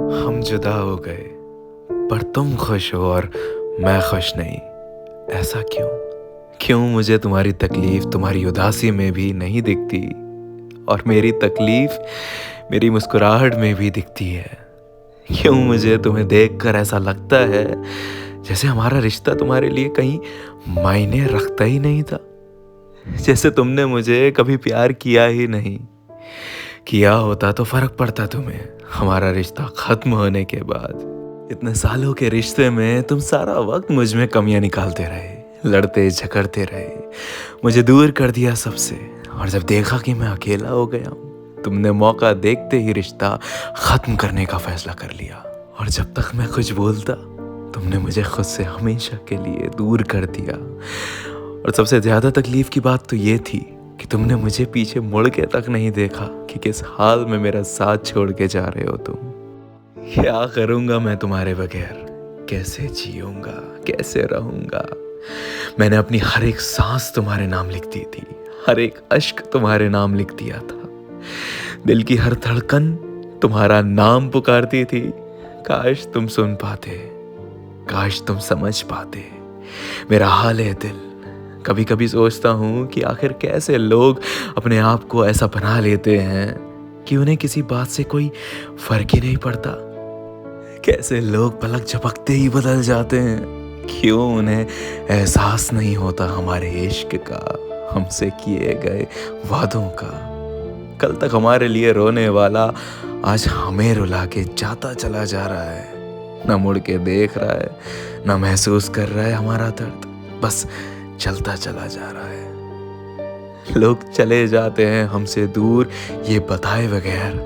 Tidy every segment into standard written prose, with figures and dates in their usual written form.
हम जुदा हो गए पर तुम खुश हो और मैं खुश नहीं। ऐसा क्यों? क्यों मुझे तुम्हारी तकलीफ तुम्हारी उदासी में भी नहीं दिखती और मेरी तकलीफ मेरी मुस्कुराहट में भी दिखती है? क्यों मुझे तुम्हें देखकर ऐसा लगता है जैसे हमारा रिश्ता तुम्हारे लिए कहीं मायने रखता ही नहीं था, जैसे तुमने मुझे कभी प्यार किया ही नहीं। किया होता तो फर्क पड़ता तुम्हें हमारा रिश्ता खत्म होने के बाद। इतने सालों के रिश्ते में तुम सारा वक्त मुझ में कमियां निकालते रहे, लड़ते झगड़ते रहे, मुझे दूर कर दिया सबसे। और जब देखा कि मैं अकेला हो गया हूँ, तुमने मौका देखते ही रिश्ता खत्म करने का फैसला कर लिया। और जब तक मैं कुछ बोलता, तुमने मुझे खुद से हमेशा के लिए दूर कर दिया। और सबसे ज्यादा तकलीफ की बात तो ये थी कि तुमने मुझे पीछे मुड़ के तक नहीं देखा कि किस हाल में मेरा साथ छोड़ के जा रहे हो तुम। क्या करूंगा मैं तुम्हारे बगैर? कैसे जीऊंगा, कैसे रहूंगा? मैंने अपनी हर एक सांस तुम्हारे नाम लिख दी थी, हर एक अश्क तुम्हारे नाम लिख दिया था, दिल की हर धड़कन तुम्हारा नाम पुकारती थी। काश तुम सुन पाते, काश तुम समझ पाते मेरा हाल है दिल। कभी कभी सोचता हूँ कि आखिर कैसे लोग अपने आप को ऐसा बना लेते हैं कि उन्हें किसी बात से कोई फर्क ही नहीं पड़ता। कैसे लोग पलक झपकते ही बदल जाते हैं। क्यों उन्हें एहसास नहीं होता हमारे इश्क का, हमसे किए गए वादों का। कल तक हमारे लिए रोने वाला आज हमें रुला के जाता चला जा रहा है। ना मुड़ के देख रहा है, ना महसूस कर रहा है हमारा दर्द, बस चलता चला जा रहा है। लोग चले जाते हैं हमसे दूर ये बताए बगैर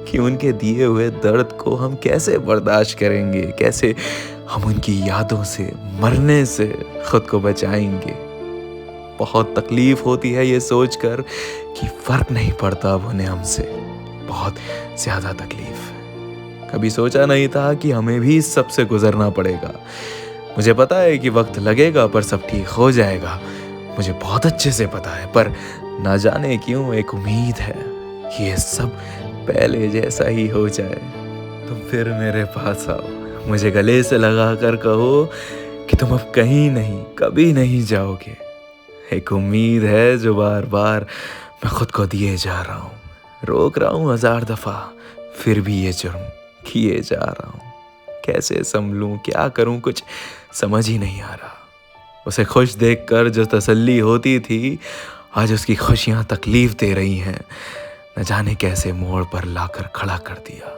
कि उनके दिए हुए दर्द को हम कैसे बर्दाश्त करेंगे, कैसे हम उनकी यादों से मरने से खुद को बचाएंगे। बहुत तकलीफ होती है ये सोचकर कि फर्क नहीं पड़ता अब उन्हें हमसे, बहुत ज्यादा तकलीफ। कभी सोचा नहीं था कि हमें भी इस सब से गुजरना पड़ेगा। मुझे पता है कि वक्त लगेगा पर सब ठीक हो जाएगा, मुझे बहुत अच्छे से पता है। पर ना जाने क्यों एक उम्मीद है कि ये सब पहले जैसा ही हो जाए। तुम फिर मेरे पास आओ, मुझे गले से लगा कर कहो कि तुम अब कहीं नहीं, कभी नहीं जाओगे। एक उम्मीद है जो बार बार मैं खुद को दिए जा रहा हूँ, रोक रहा हूँ 1000 दफा, फिर भी ये जुर्म किए जा रहा हूँ। कैसे संभलूं, क्या करूं, कुछ समझ ही नहीं आ रहा। उसे खुश देखकर जो तसल्ली होती थी, आज उसकी खुशियां तकलीफ दे रही हैं। न जाने कैसे मोड़ पर लाकर खड़ा कर दिया।